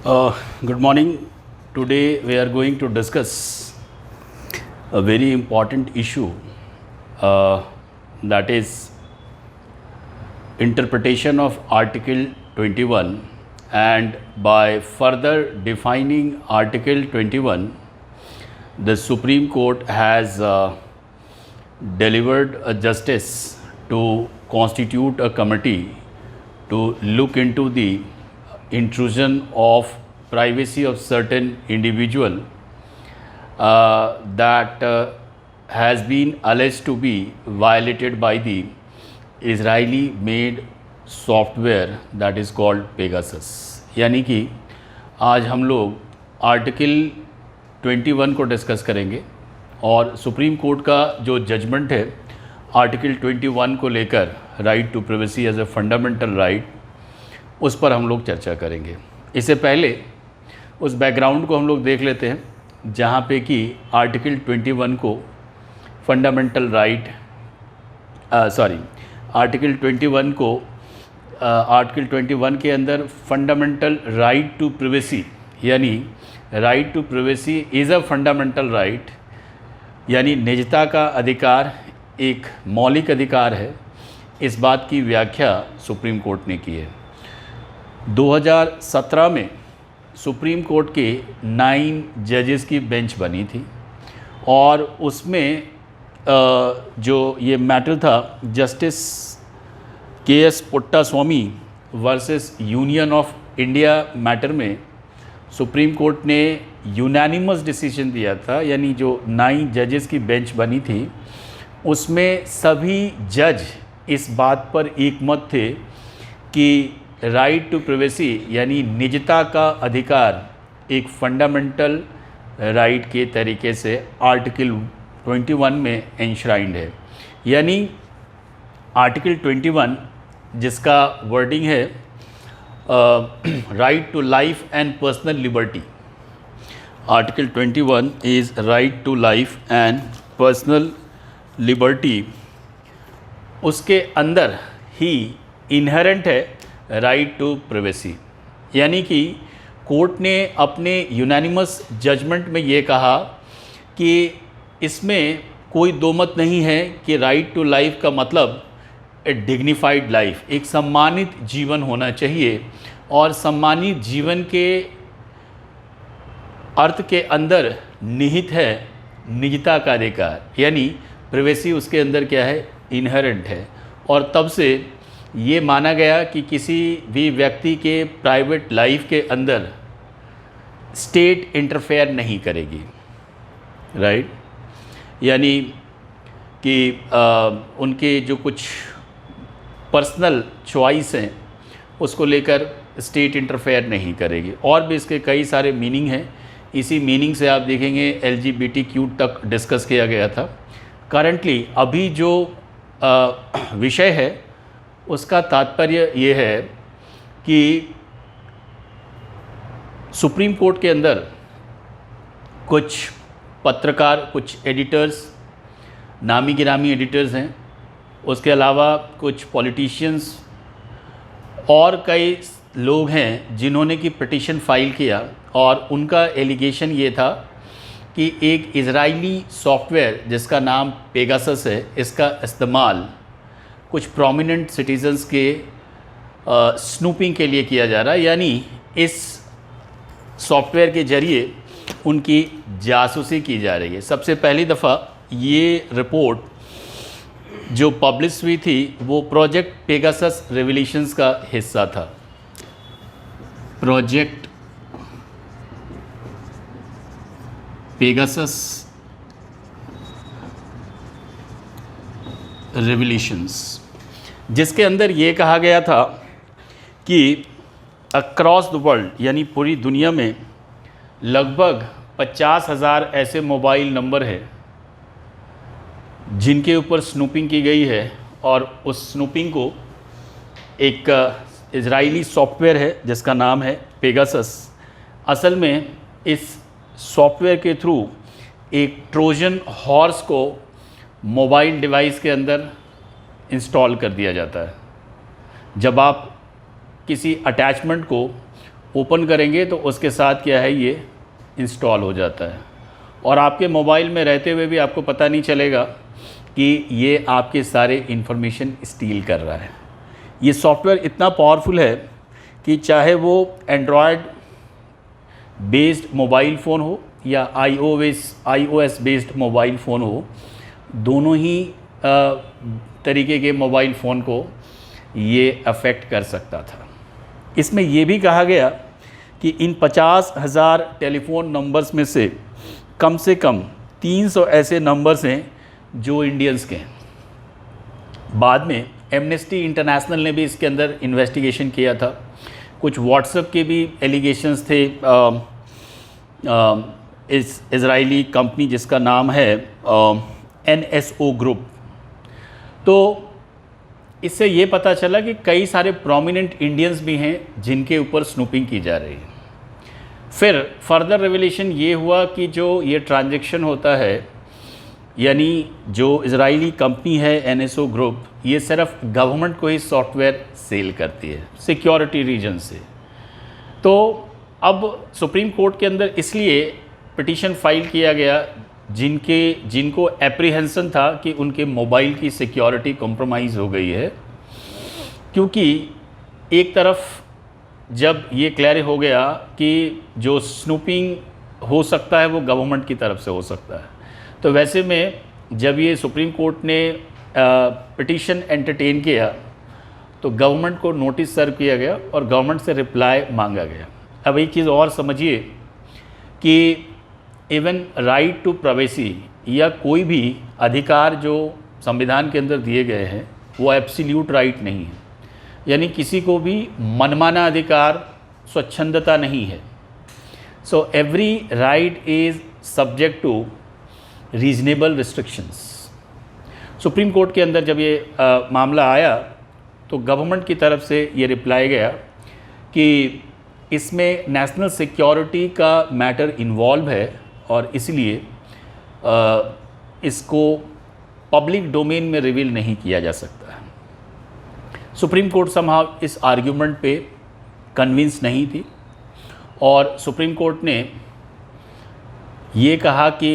Good morning. Today we are going to discuss a very important issue, that is interpretation of Article 21, and by further defining Article 21, the Supreme Court has delivered a justice to constitute a committee to look into the intrusion of privacy of certain individual that has been alleged to be violated by the Israeli made software that is called Pegasus. यानी कि आज हम लोग article 21 को discuss करेंगे और supreme court का जो जजमेंट है आर्टिकल 21 को लेकर, right to privacy as a fundamental right, उस पर हम लोग चर्चा करेंगे। इससे पहले उस बैकग्राउंड को हम लोग देख लेते हैं जहाँ पे कि आर्टिकल 21 को फंडामेंटल राइट आर्टिकल 21 के अंदर फंडामेंटल राइट टू प्राइवेसी, यानी right to privacy is a fundamental right, यानी निजता का अधिकार एक मौलिक अधिकार है। इस बात की व्याख्या सुप्रीम कोर्ट ने की है। 2017 में सुप्रीम कोर्ट के 9 जजेस की बेंच बनी थी और उसमें जो ये मैटर था justice KS. Puttaswamy versus union of India matter में सुप्रीम कोर्ट ने यूनानिमस डिसीजन दिया था। यानी जो 9 जजेस की बेंच बनी थी उसमें सभी जज इस बात पर एकमत थे कि राइट टू प्राइवेसी यानी निजता का अधिकार एक फंडामेंटल राइट के तरीके से आर्टिकल 21 में एंश्राइंड है। यानी आर्टिकल 21 जिसका वर्डिंग है right to life and personal liberty. Article 21 is right to life and personal liberty, उसके अंदर ही इनहेरेंट है राइट टू प्राइवेसी। यानी कि कोर्ट ने अपने यूनानिमस जजमेंट में ये कहा कि इसमें कोई दो मत नहीं है कि राइट टू लाइफ का मतलब ए डिग्निफाइड लाइफ, एक सम्मानित जीवन होना चाहिए और सम्मानित जीवन के अर्थ के अंदर निहित है निजता का अधिकार, यानी प्राइवेसी उसके अंदर क्या है, इनहेरेंट है। और तब से ये माना गया कि किसी भी व्यक्ति के प्राइवेट लाइफ के अंदर स्टेट इंटरफेयर नहीं करेगी, राइट। यानी कि उनके जो कुछ पर्सनल चॉइस हैं उसको लेकर स्टेट इंटरफेयर नहीं करेगी। और भी इसके कई सारे मीनिंग हैं। इसी मीनिंग से आप देखेंगे LGBTQ तक डिस्कस किया गया था। करंटली अभी जो विषय है उसका तात्पर्य ये है कि सुप्रीम कोर्ट के अंदर कुछ पत्रकार, कुछ एडिटर्स, नामी गिरामी एडिटर्स हैं, उसके अलावा कुछ पॉलिटिशियंस और कई लोग हैं जिन्होंने की पिटीशन फाइल किया और उनका एलिगेशन ये था कि एक इजरायली सॉफ्टवेयर जिसका नाम पेगासस है, इसका इस्तेमाल कुछ प्रोमिनेंट सिटीजन्स के स्नूपिंग के लिए किया जा रहा है। यानी इस सॉफ्टवेयर के ज़रिए उनकी जासूसी की जा रही है। सबसे पहली दफ़ा ये रिपोर्ट जो पब्लिश हुई थी वो प्रोजेक्ट पेगासस रेवोल्यूशंस का हिस्सा था। प्रोजेक्ट पेगासस रेवोल्यूशंस, जिसके अंदर ये कहा गया था कि अक्रॉस द वर्ल्ड यानी पूरी दुनिया में लगभग 50,000 ऐसे मोबाइल नंबर हैं जिनके ऊपर स्नूपिंग की गई है और उस स्नूपिंग को एक इजरायली सॉफ्टवेयर है जिसका नाम है पेगासस। असल में इस सॉफ्टवेयर के थ्रू एक ट्रोजन हॉर्स को मोबाइल डिवाइस के अंदर इंस्टॉल कर दिया जाता है। जब आप किसी अटैचमेंट को ओपन करेंगे तो उसके साथ क्या है, ये इंस्टॉल हो जाता है और आपके मोबाइल में रहते हुए भी आपको पता नहीं चलेगा कि ये आपके सारे इन्फॉर्मेशन स्टील कर रहा है। ये सॉफ्टवेयर इतना पावरफुल है कि चाहे वो एंड्रॉयड बेस्ड मोबाइल फ़ोन हो या iOS बेस्ड मोबाइल फ़ोन हो, दोनों ही तरीके के मोबाइल फ़ोन को ये अफेक्ट कर सकता था। इसमें ये भी कहा गया कि इन 50,000 टेलीफोन नंबर्स में से कम 300 ऐसे नंबर्स हैं जो इंडियंस के हैं। बाद में एमनेस्टी इंटरनेशनल ने भी इसके अंदर इन्वेस्टिगेशन किया था। कुछ व्हाट्सएप के भी एलिगेशंस थे। इस इजरायली कंपनी जिसका नाम है NSO ग्रुप, तो इससे ये पता चला कि कई सारे प्रोमिनेंट इंडियंस भी हैं जिनके ऊपर स्नूपिंग की जा रही है। फिर फर्दर रेवलेशन ये हुआ कि जो ये ट्रांजैक्शन होता है, यानी जो इजरायली कंपनी है NSO ग्रुप, ये सिर्फ गवर्नमेंट को ही सॉफ्टवेयर सेल करती है सिक्योरिटी रीजन से। तो अब सुप्रीम कोर्ट के अंदर इसलिए पिटीशन फाइल किया गया जिनको एप्रीहेंसन था कि उनके मोबाइल की सिक्योरिटी कॉम्प्रोमाइज़ हो गई है, क्योंकि एक तरफ जब ये क्लियर हो गया कि जो स्नूपिंग हो सकता है वो गवर्नमेंट की तरफ से हो सकता है, तो वैसे में जब ये सुप्रीम कोर्ट ने पिटीशन एंटरटेन किया तो गवर्नमेंट को नोटिस सर्व किया गया और गवर्नमेंट से रिप्लाई मांगा गया। अब एक चीज़ और समझिए कि इवन राइट टू प्राइवेसी या कोई भी अधिकार जो संविधान के अंदर दिए गए हैं वो एब्सोल्यूट राइट नहीं है, यानी किसी को भी मनमाना अधिकार, स्वच्छंदता नहीं है। So every right is subject to reasonable restrictions. Supreme Court के अंदर जब ये मामला आया तो गवर्नमेंट की तरफ से ये रिप्लाई गया कि इसमें नेशनल सिक्योरिटी का मैटर इन्वॉल्व है और इसलिए इसको पब्लिक डोमेन में रिवील नहीं किया जा सकता है। सुप्रीम कोर्ट समहाउ इस आर्ग्यूमेंट पे कन्विंस नहीं थी और सुप्रीम कोर्ट ने ये कहा कि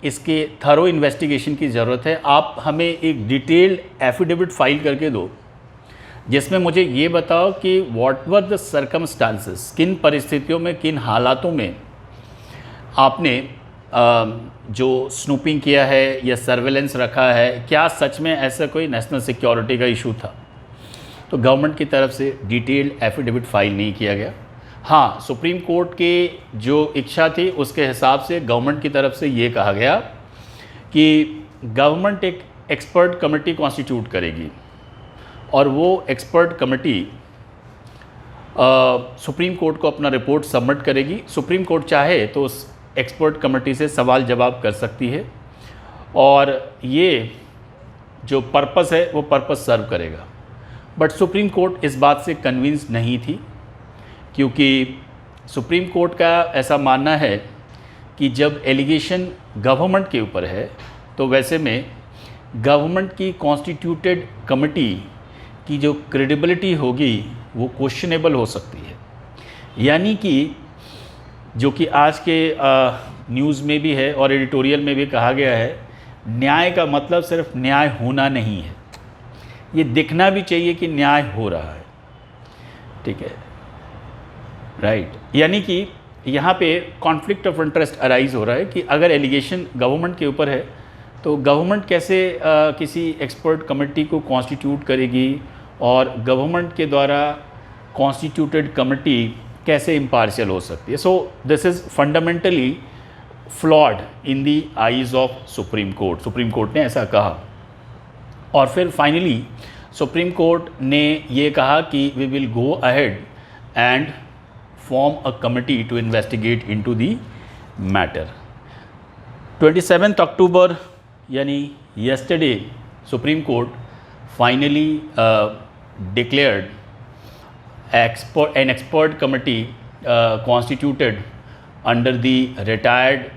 इसके थरो इन्वेस्टिगेशन की ज़रूरत है। आप हमें एक डिटेल्ड एफिडेविट फाइल करके दो जिसमें मुझे ये बताओ कि व्हाट वर द सर्कमस्टांसेस, किन परिस्थितियों में, किन हालातों में आपने जो स्नूपिंग किया है या सर्वेलेंस रखा है, क्या सच में ऐसा कोई नेशनल सिक्योरिटी का इशू था। तो गवर्नमेंट की तरफ से डिटेल्ड एफिडेविट फाइल नहीं किया गया। हाँ, सुप्रीम कोर्ट के जो इच्छा थी उसके हिसाब से गवर्नमेंट की तरफ से ये कहा गया कि गवर्नमेंट एक एक्सपर्ट कमेटी कॉन्स्टिट्यूट करेगी और वो एक्सपर्ट कमेटी सुप्रीम कोर्ट को अपना रिपोर्ट सबमिट करेगी। सुप्रीम कोर्ट चाहे तो उस एक्सपर्ट कमेटी से सवाल जवाब कर सकती है और ये जो पर्पस है वो पर्पस सर्व करेगा। बट सुप्रीम कोर्ट इस बात से कन्विंस नहीं थी, क्योंकि सुप्रीम कोर्ट का ऐसा मानना है कि जब एलिगेशन गवर्नमेंट के ऊपर है तो वैसे में गवर्नमेंट की कॉन्स्टिट्यूटेड कमेटी की जो क्रेडिबिलिटी होगी वो क्वेश्चनेबल हो सकती है। यानी कि जो कि आज के न्यूज़ में भी है और एडिटोरियल में भी कहा गया है, न्याय का मतलब सिर्फ न्याय होना नहीं है, ये दिखना भी चाहिए कि न्याय हो रहा है। ठीक है, राइट। यानी कि यहाँ पे कॉन्फ्लिक्ट ऑफ इंटरेस्ट अराइज हो रहा है कि अगर एलिगेशन गवर्नमेंट के ऊपर है तो गवर्नमेंट कैसे किसी एक्सपर्ट कमेटी को कॉन्स्टिट्यूट करेगी और गवर्नमेंट के द्वारा कॉन्स्टिट्यूटेड कमेटी कैसे इम्पार्शियल हो सकती है। So this is fundamentally flawed in the eyes of supreme court. Supreme court ने ऐसा कहा और फिर फाइनली सुप्रीम कोर्ट ने ये कहा कि we will go ahead and form a committee to investigate into the matter. 27 अक्टूबर यानी yesterday Supreme Court finally declared an expert committee constituted under the retired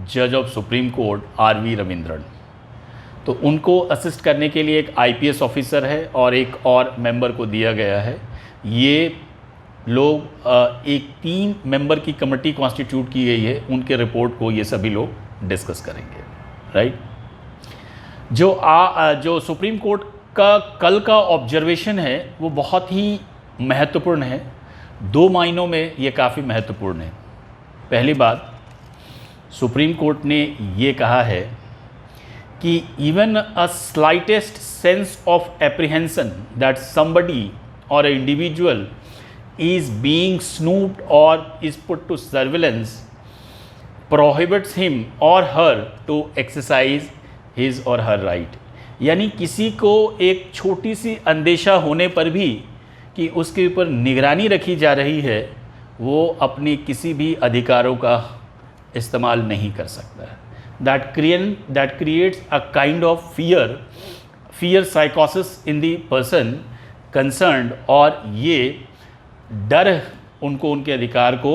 judge of Supreme Court R.V. Ravindran. तो उनको assist करने के लिए एक IPS officer है और एक और मेंबर को दिया गया है। ये लोग एक 3 मेंबर की कमेटी कॉन्स्टिट्यूट की गई है, उनके रिपोर्ट को ये सभी लोग डिस्कस करेंगे, राइट। जो सुप्रीम कोर्ट का कल का ऑब्जर्वेशन है वो बहुत ही महत्वपूर्ण है। 2 मायनों में ये काफ़ी महत्वपूर्ण है। पहली बात, सुप्रीम कोर्ट ने ये कहा है कि even a slightest sense of apprehension that somebody और a individual is being snooped or is put to surveillance prohibits him or her to exercise his or her right। यानी किसी को एक छोटी सी अंदेशा होने पर भी कि उसके ऊपर निगरानी रखी जा रही है, वो अपने किसी भी अधिकारों का इस्तेमाल नहीं कर सकता है। that creates a kind of fear psychosis in the person concerned, और ये डर उनको उनके अधिकार को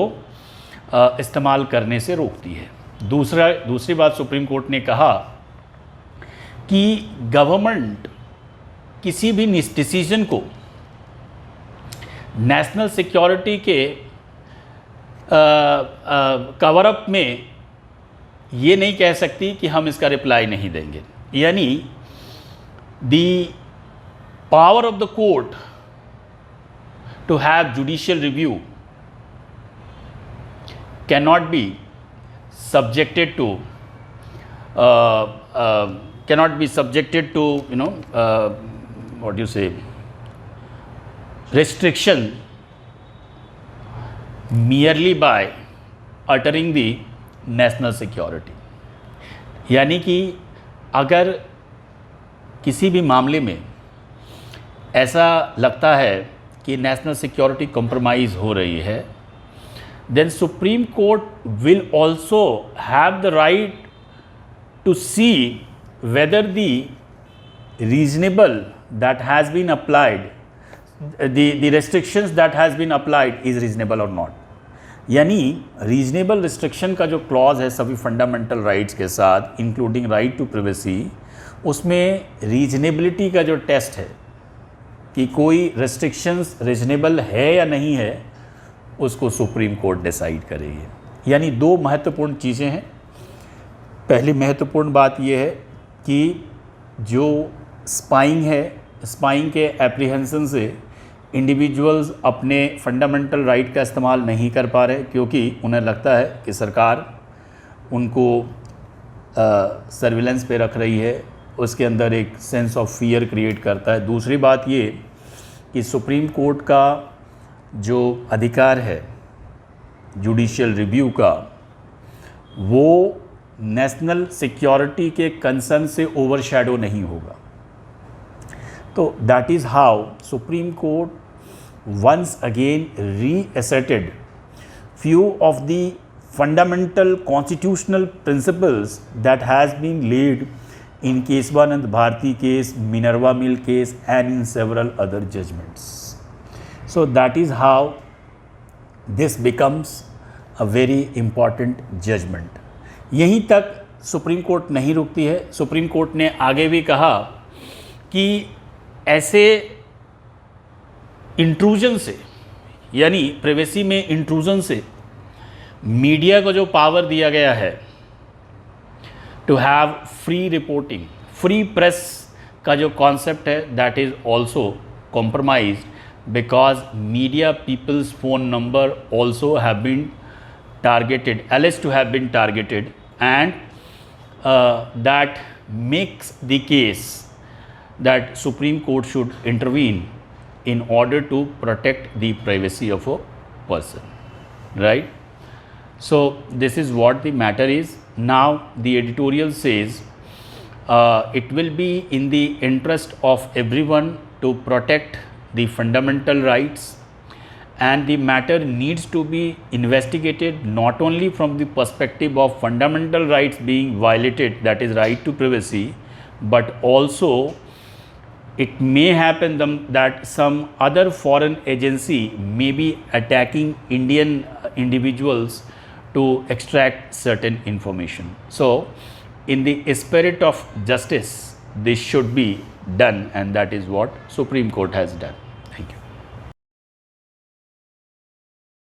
इस्तेमाल करने से रोकती है। दूसरी बात, सुप्रीम कोर्ट ने कहा कि गवर्नमेंट किसी भी डिसीजन को नेशनल सिक्योरिटी के कवर अप में ये नहीं कह सकती कि हम इसका रिप्लाई नहीं देंगे। यानी the power of the court to have judicial review cannot be subjected to what do you say, restriction merely by uttering the national security। यानी कि अगर किसी भी मामले में ऐसा लगता है कि नेशनल सिक्योरिटी कॉम्प्रोमाइज़ हो रही है, then Supreme Court will also have the right to see whether the reasonable that has been applied, the restrictions that has been applied is reasonable और नॉट। यानी रीजनेबल रिस्ट्रिक्शन का जो clause है सभी fundamental rights के साथ including right to privacy, उसमें reasonability का जो टेस्ट है कि कोई रेस्ट्रिक्शंस रीजनेबल है या नहीं है, उसको सुप्रीम कोर्ट डिसाइड करेगी। यानी 2 महत्वपूर्ण चीज़ें हैं। पहली महत्वपूर्ण बात यह है कि जो स्पाइंग है, स्पाइंग के एप्रीहेंशन से इंडिविजुअल्स अपने फंडामेंटल राइट का इस्तेमाल नहीं कर पा रहे, क्योंकि उन्हें लगता है कि सरकार उनको सर्विलेंस पे रख रही है, उसके अंदर एक सेंस ऑफ फियर क्रिएट करता है। दूसरी बात ये कि सुप्रीम कोर्ट का जो अधिकार है जुडिशियल रिव्यू का, वो नेशनल सिक्योरिटी के कंसर्न से ओवरशैडो नहीं होगा। तो that is how supreme court once again reasserted few of the fundamental constitutional principles that has been laid in Keshavanand Bharati case, Minerva Mill case and in several other judgments. So that is how this becomes a very important judgment. यहीं तक supreme court नहीं रुकती है। Supreme court ने आगे भी कहा कि ऐसे इंट्रूजन से, यानी प्राइवेसी में इंट्रूजन से मीडिया को जो पावर दिया गया है to have free reporting, free press का जो कॉन्सेप्ट है, that is also compromised because media people's phone number also have been targeted, alleged to have been targeted, and that makes the case that Supreme Court should intervene in order to protect the privacy of a person, right? So this is what the matter is. Now the editorial says it will be in the interest of everyone to protect the fundamental rights, and the matter needs to be investigated not only from the perspective of fundamental rights being violated, that is right to privacy, but also it may happen that some other foreign agency may be attacking Indian individuals to extract certain information. So in the spirit of justice, this should be done, and that is what Supreme Court has done.